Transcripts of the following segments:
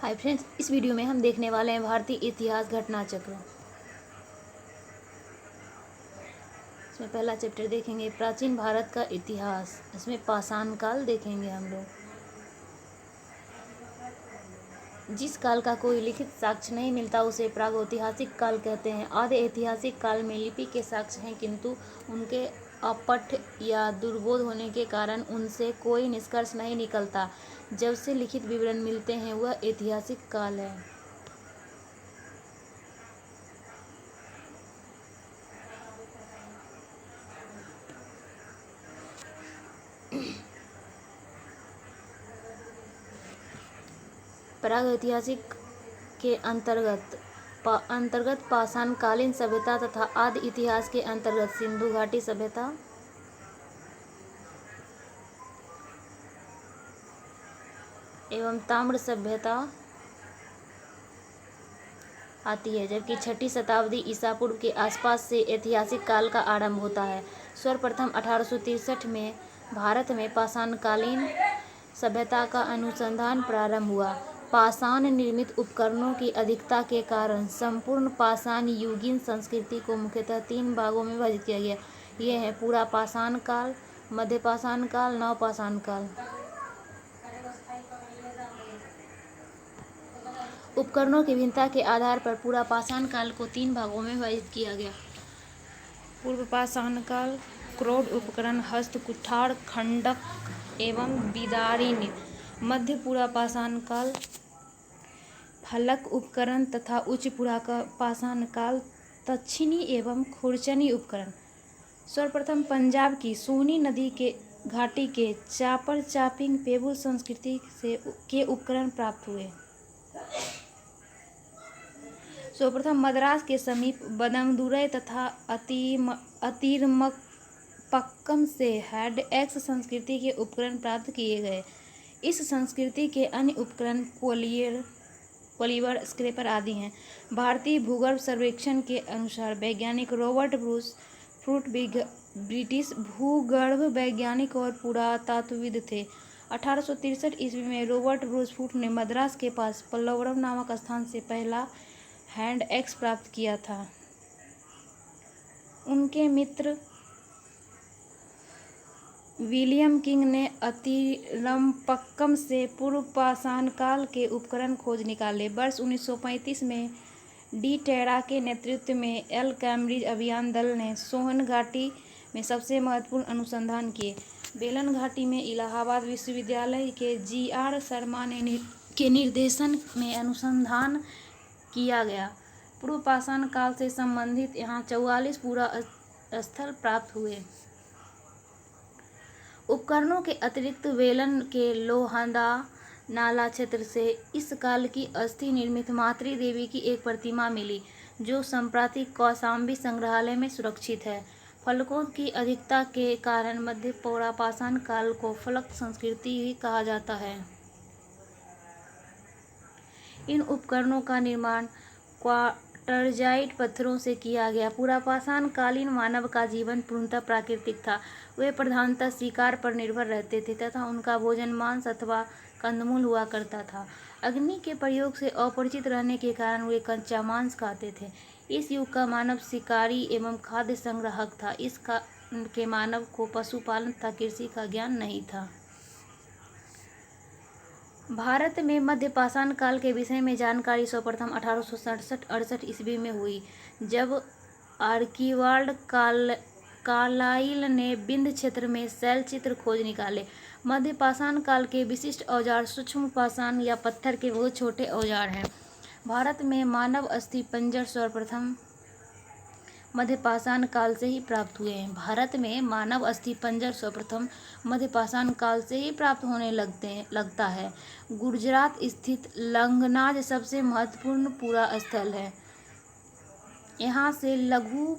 Hi friends, इस video में हम देखने वाले हैं भारतीय इतिहास घटना चक्र। इसमें पहला चैप्टर देखेंगे प्राचीन भारत का इतिहास। इसमें पाषाण काल देखेंगे हम लोग। जिस काल का कोई लिखित साक्ष्य नहीं मिलता उसे प्रागैतिहासिक काल कहते हैं। आदि ऐतिहासिक काल में लिपि के साक्ष्य हैं, किंतु उनके अपठ्य या दुर्बोध होने के कारण उनसे कोई निष्कर्ष नहीं निकलता। जब से लिखित विवरण मिलते हैं वह ऐतिहासिक काल है। प्रागैतिहासिक के अंतर्गत पाषाण कालीन सभ्यता तथा आदि इतिहास के अंतर्गत सिंधु घाटी सभ्यता एवं ताम्र सभ्यता आती है, जबकि 6ठी शताब्दी ईसा पूर्व के आसपास से ऐतिहासिक काल का आरंभ होता है। सर्वप्रथम 1863 में भारत में पाषाणकालीन सभ्यता का अनुसंधान प्रारंभ हुआ। पाषाण निर्मित उपकरणों की अधिकता के कारण संपूर्ण पाषाण युगीन संस्कृति को मुख्यतः 3 भागों में विभाजित किया गया। ये हैं पूरा पाषाण काल, मध्य पाषाण काल, नवपाषाण काल। उपकरणों की भिन्नता के आधार पर पूरा पाषाण काल को 3 भागों में विभाजित किया गया। पूर्व पाषाण काल क्रोड उपकरण, हस्त कुठार, खंडक एवं बिदारिन। मध्य पूरा पाषाण काल फलक उपकरण तथा उच्च पूरा पाषाण काल दक्षिणी एवं खुरचनी उपकरण। सर्वप्रथम पंजाब की सोहनी नदी के घाटी के चापर चापिंग पेबुल संस्कृति के उपकरण प्राप्त हुए। सर्वप्रथम मद्रास के समीप बदंगदुरई तथा अतीरमपक्कम से हैडएक्स संस्कृति के उपकरण प्राप्त किए गए। इस संस्कृति के अन्य उपकरण क्वलीवर, स्क्रैपर आदि हैं। भारतीय भूगर्भ सर्वेक्षण के अनुसार वैज्ञानिक रॉबर्ट ब्रूस फ्रूट ब्रिटिश भूगर्भ वैज्ञानिक और पुरातत्वविद थे। 1863 ईस्वी में रॉबर्ट ब्रूस फ्रूट ने मद्रास के पास पल्लवरम नामक स्थान से पहला हैंड एक्स प्राप्त किया था। उनके मित्र विलियम किंग ने अतीरमपक्कम से पूर्व पाषाण काल के उपकरण खोज निकाले। वर्ष 1935 में डी टेरा के नेतृत्व में एल कैम्ब्रिज अभियान दल ने सोहन घाटी में सबसे महत्वपूर्ण अनुसंधान किए। बेलन घाटी में इलाहाबाद विश्वविद्यालय के जी.आर. शर्मा के निर्देशन में अनुसंधान किया गया। पूर्व पाषाण काल से संबंधित यहाँ 44 पूरा स्थल प्राप्त हुए। उपकरणों के अतिरिक्त बेलन के लोहंदा नाला क्षेत्र से इस काल की अस्थि निर्मित मातृ देवी की एक प्रतिमा मिली, जो सांप्रतिक कौशाम्बी संग्रहालय में सुरक्षित है। फलकों की अधिकता के कारण मध्य पूरा पाषाण काल को फलक संस्कृति भी कहा जाता है। इन उपकरणों का निर्माण क्वार्टरजाइट पत्थरों से किया गया। पूरा पाषाण कालीन मानव का जीवन पूर्णतः प्राकृतिक था। वे प्रधानतः शिकार पर निर्भर रहते थे तथा उनका भोजन मांस अथवा कंदमूल हुआ करता था। अग्नि के प्रयोग से अपरिचित रहने के कारण वे कच्चा मांस खाते थे। इस युग का मानव शिकारी एवं खाद्य संग्राहक था। के मानव को पशुपालन तथा कृषि का ज्ञान नहीं था। भारत में मध्य पाषाण काल के विषय में जानकारी सर्वप्रथम 1867-68 ईस्वी में हुई, जब आर्कीवाल्ड कार्लाइल ने विंध्य क्षेत्र में शैलचित्र खोज निकाले। मध्य पाषाण काल के विशिष्ट औजार सूक्ष्म पाषाण या पत्थर के बहुत छोटे औजार हैं। भारत में मानव अस्थि पंजर सर्वप्रथम मध्य पाषाण काल से ही प्राप्त हुए हैं। भारत में मानव अस्थि पंजर सर्वप्रथम मध्य पाषाण काल से ही प्राप्त होने लगता है। गुजरात स्थित लंगनाज सबसे महत्वपूर्ण पूरा स्थल है। यहाँ से लघु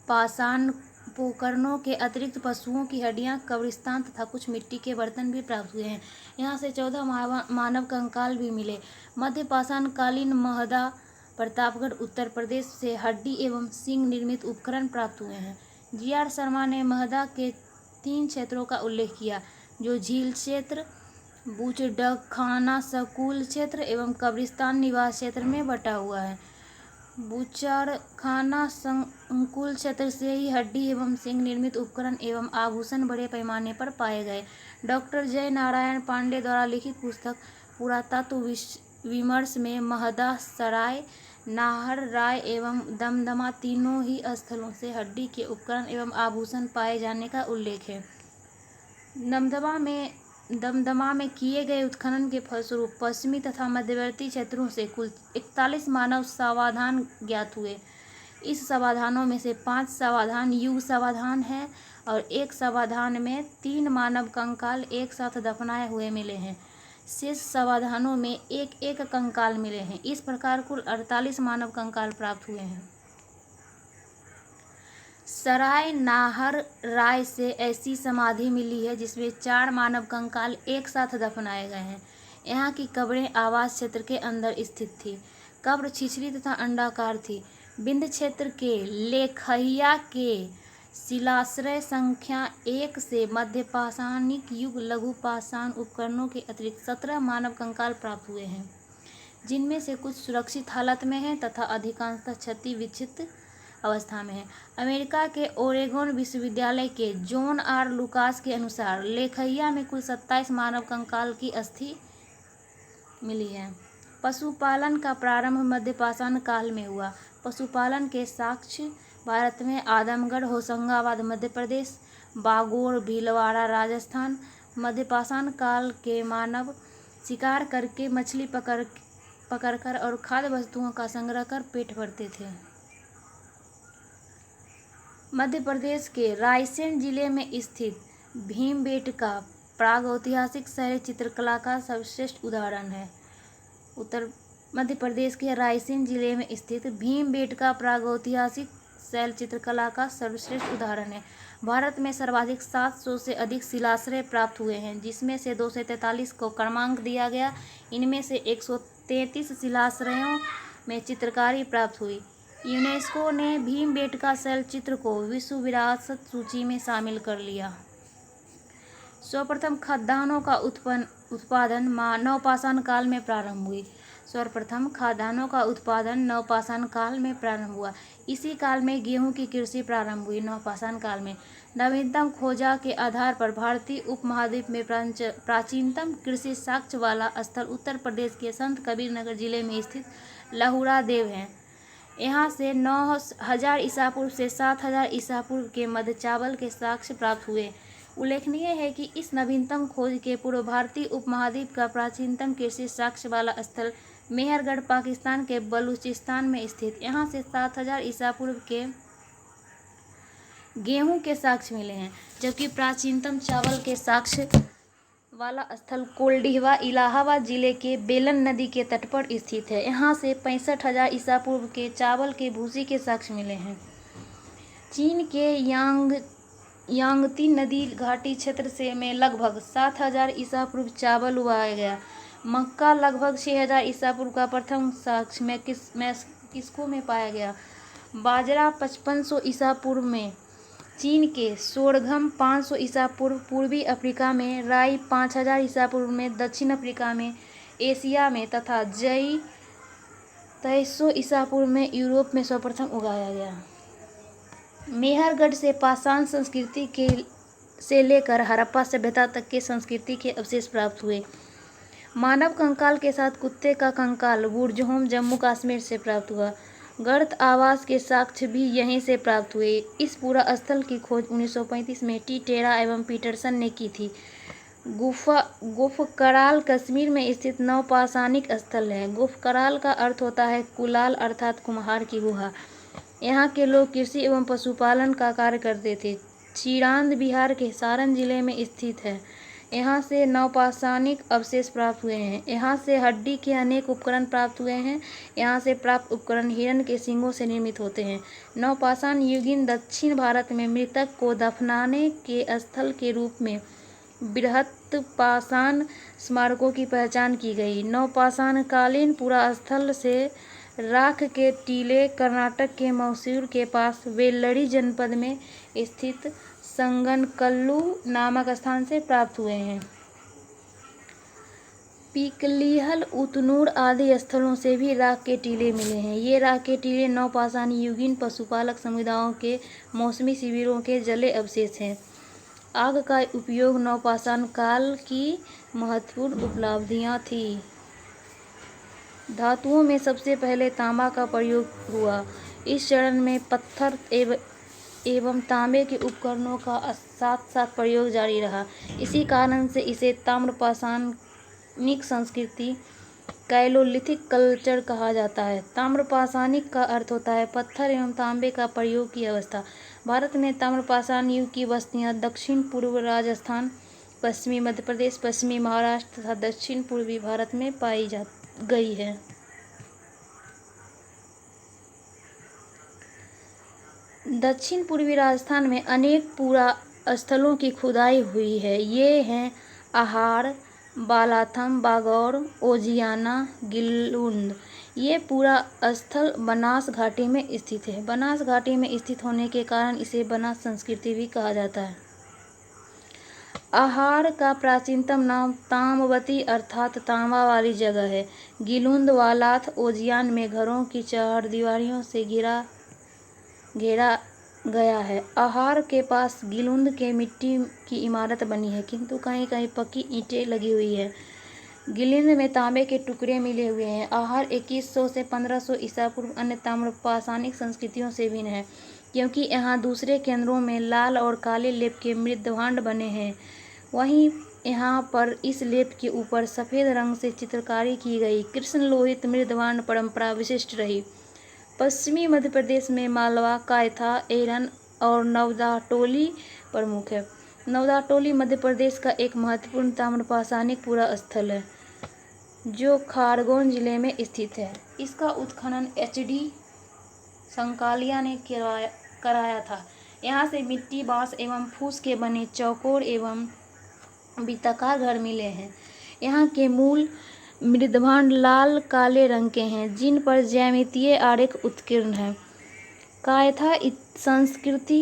पाषाण उपकरणों के अतिरिक्त पशुओं की हड्डियाँ, कब्रिस्तान तथा कुछ मिट्टी के बर्तन भी प्राप्त हुए हैं। यहाँ से 14 मानव कंकाल भी मिले। मध्य पाषाण कालीन महदा, प्रतापगढ़, उत्तर प्रदेश से हड्डी एवं सींग निर्मित उपकरण प्राप्त हुए हैं। जी.आर. शर्मा ने महदा के 3 क्षेत्रों का उल्लेख किया, जो झील क्षेत्र, बूचड़खाना संकुल क्षेत्र एवं कब्रिस्तान निवास क्षेत्र में बटा हुआ है। बूचड़खाना संकुल क्षेत्र से ही हड्डी एवं सिंह निर्मित उपकरण एवं आभूषण बड़े पैमाने पर पाए गए। डॉक्टर जय नारायण पांडे द्वारा लिखित पुस्तक पुरातत्व विमर्श में महदा, सराय, नाहर, राय एवं दमदमा तीनों ही स्थलों से हड्डी के उपकरण एवं आभूषण पाए जाने का उल्लेख है। दमदमा में किए गए उत्खनन के फलस्वरूप पश्चिमी तथा मध्यवर्ती क्षेत्रों से कुल 41 मानव समाधान ज्ञात हुए। इस समाधानों में से 5 समाधान युग समाधान है और एक समाधान में 3 मानव कंकाल एक साथ दफनाए हुए मिले हैं। शेष समाधानों में एक एक कंकाल मिले हैं। इस प्रकार कुल 48 मानव कंकाल प्राप्त हुए हैं। सराय, नाहर, राय से ऐसी समाधि मिली है जिसमें 4 मानव कंकाल एक साथ दफनाए गए हैं। यहाँ की कब्रें आवास क्षेत्र के अंदर स्थित थी। कब्र छिछली तथा अंडाकार थी। विंध्य क्षेत्र के लेखहिया के शिलाश्रय संख्या 1 से मध्यपाषाणिक युग लघु पाषाण उपकरणों के अतिरिक्त 17 मानव कंकाल प्राप्त हुए हैं, जिनमें से कुछ सुरक्षित हालत में हैं तथा अधिकांशतः क्षति विक्षिप्त अवस्था में है। अमेरिका के ओरेगोन विश्वविद्यालय के जॉन आर लुकास के अनुसार लेखहिया में कुल 27 मानव कंकाल की अस्थि मिली है। पशुपालन का प्रारंभ मध्यपाषाण काल में हुआ। पशुपालन के साक्ष्य भारत में आदमगढ़, होशंगाबाद मध्य प्रदेश, बागोर, भीलवाड़ा राजस्थान। मध्यपाषाण काल के मानव शिकार करके मछली पकड़कर और खाद्य वस्तुओं का संग्रह कर पेट भरते थे। मध्य प्रदेश के रायसेन जिले में स्थित भीमबेटका प्रागैतिहासिक शैल चित्रकला का सर्वश्रेष्ठ उदाहरण है। मध्य प्रदेश के रायसेन जिले में स्थित भीमबेटका प्रागैतिहासिक शैल चित्रकला का सर्वश्रेष्ठ उदाहरण है। भारत में सर्वाधिक 700 से अधिक शिलाश्रय प्राप्त हुए हैं, जिसमें से 243 को क्रमांक दिया गया। इनमें से 133 शिलाश्रयों में चित्रकारी प्राप्त हुई। यूनेस्को ने भीमबेटका शैल चित्र को विश्व विरासत सूची में शामिल कर लिया। सर्वप्रथम खाद्यान्नों का उत्पादन नवपाषाण काल में प्रारंभ हुई। सर्वप्रथम खाद्यान्नों का उत्पादन नवपाषाण काल में प्रारंभ हुआ। इसी काल में गेहूं की कृषि प्रारंभ हुई। नवपाषाण काल में नवीनतम खोजा के आधार पर भारतीय उपमहाद्वीप में प्राचीनतम कृषि साक्ष्य वाला स्थल उत्तर प्रदेश के संत कबीर नगर जिले में स्थित लहुरा देव है। यहाँ से 9000 ईसा पूर्व से 7000 ईसा पूर्व के मध्य चावल के साक्ष्य प्राप्त हुए। उल्लेखनीय है कि इस नवीनतम खोज के पूर्व भारतीय उपमहाद्वीप का प्राचीनतम कृषि साक्ष्य वाला स्थल मेहरगढ़ पाकिस्तान के बलूचिस्तान में स्थित। यहाँ से 7000 ईसा पूर्व के गेहूं के साक्ष्य मिले हैं, जबकि प्राचीनतम चावल के साक्ष्य वाला स्थल कोल्डिहवा इलाहाबाद जिले के बेलन नदी के तट पर स्थित है। यहाँ से 65000 ईसा पूर्व के चावल के भूसी के साक्ष्य मिले हैं। चीन के यांगती नदी घाटी क्षेत्र से में लगभग 7000 ईसा पूर्व चावल उगाया गया। मक्का लगभग 6000 ईसा पूर्व का प्रथम साक्ष्य मैक्सिको में पाया गया। बाजरा 5500 ईसा पूर्व में चीन के सोरघम 500 ईसा पूर्व पूर्वी अफ्रीका में, राई 5000 ईसा पूर्व में दक्षिण अफ्रीका में, एशिया में तथा जई 2300 ईसा पूर्व में यूरोप में सर्वप्रथम उगाया गया। मेहरगढ़ से पाषाण संस्कृति से लेकर हड़प्पा सभ्यता तक के संस्कृति के अवशेष प्राप्त हुए। मानव कंकाल के साथ कुत्ते का कंकाल बुरजहोम जम्मू कश्मीर से प्राप्त हुआ। गर्त आवास के साक्ष्य भी यहीं से प्राप्त हुए। इस पूरा स्थल की खोज 1935 में टी टेरा एवं पीटरसन ने की थी। गुफकराल कश्मीर में स्थित नवपाषाणिक स्थल है। गुफकराल का अर्थ होता है कुलाल अर्थात कुम्हार की गुहा। यहाँ के लोग कृषि एवं पशुपालन का कार्य करते थे। चिरांद बिहार के सारण जिले में स्थित है। यहाँ से नवपाषाणिक अवशेष प्राप्त हुए हैं। यहाँ से हड्डी के अनेक उपकरण प्राप्त हुए हैं। यहाँ से प्राप्त उपकरण हिरण के सींगों से निर्मित होते हैं। नवपाषाण युगीन दक्षिण भारत में मृतक को दफनाने के स्थल के रूप में बृहत पाषाण स्मारकों की पहचान की गई। नवपाषाणकालीन पूरा स्थल से राख के टीले कर्नाटक के मैसूर के पास वेल्लड़ी जनपद में स्थित संगनकल्लू नामक स्थान से प्राप्त हुए हैं। पिकलिहल, उतनूर आदि स्थलों से भी राख के टीले मिले हैं। ये राख के टीले नवपाषाण युगीन पशुपालक समुदायों के मौसमी शिविरों के जले अवशेष हैं। आग का उपयोग नवपाषाण काल की महत्वपूर्ण उपलब्धियां थी। धातुओं में सबसे पहले तांबा का प्रयोग हुआ। इस चरण में पत्थर एवं तांबे के उपकरणों का साथ साथ प्रयोग जारी रहा। इसी कारण से इसे ताम्रपाषाणिक संस्कृति कैलोलिथिक कल्चर कहा जाता है। ताम्रपाषाणिक का अर्थ होता है पत्थर एवं तांबे का प्रयोग की अवस्था। भारत में ताम्रपाषाण युग की बस्तियां दक्षिण पूर्व राजस्थान, पश्चिमी मध्य प्रदेश, पश्चिमी महाराष्ट्र तथा दक्षिण पूर्वी भारत में पाई गई है। दक्षिण पूर्वी राजस्थान में अनेक पुरा स्थलों की खुदाई हुई है। ये हैं आहार, बालाथम, बागौर, ओजियाना, गिलुंद। ये पूरा स्थल बनास घाटी में स्थित है। बनास घाटी में स्थित होने के कारण इसे बनास संस्कृति भी कहा जाता है। आहार का प्राचीनतम नाम ताम्रवती अर्थात तांबा वाली जगह है। गिलुंद वालाथ ओजियान में घरों की चहारदीवारियों से घेरा गया है। आहार के पास गिलुंद के मिट्टी की इमारत बनी है, किंतु कहीं कहीं पक्की ईंटें लगी हुई है। गिलिंद में तांबे के टुकड़े मिले हुए हैं। आहार 2100 से 1500 ईसा पूर्व अन्य ताम्रपाषाणिक संस्कृतियों से भिन्न है, क्योंकि यहाँ दूसरे केंद्रों में लाल और काले लेप के मृद्भांड बने हैं। वहीं यहाँ पर इस लेप के ऊपर सफ़ेद रंग से चित्रकारी की गई कृष्ण लोहित मृद्भांड परंपरा विशिष्ट रही। पश्चिमी मध्य प्रदेश में मालवा, कायथा, एरन और नवदाटोली प्रमुख है। नवदाटोली मध्य प्रदेश का एक महत्वपूर्ण ताम्रपाषाणिक पुरा स्थल है, जो खरगोन जिले में स्थित है। इसका उत्खनन HD संकालिया ने कराया था। यहाँ से मिट्टी, बांस एवं फूस के बने चौकोर एवं वृत्ताकार घर मिले हैं। यहाँ के मूल मृद्भांड लाल काले रंग के हैं, जिन पर ज्यामितीय आरेख उत्कीर्ण है। कायथा संस्कृति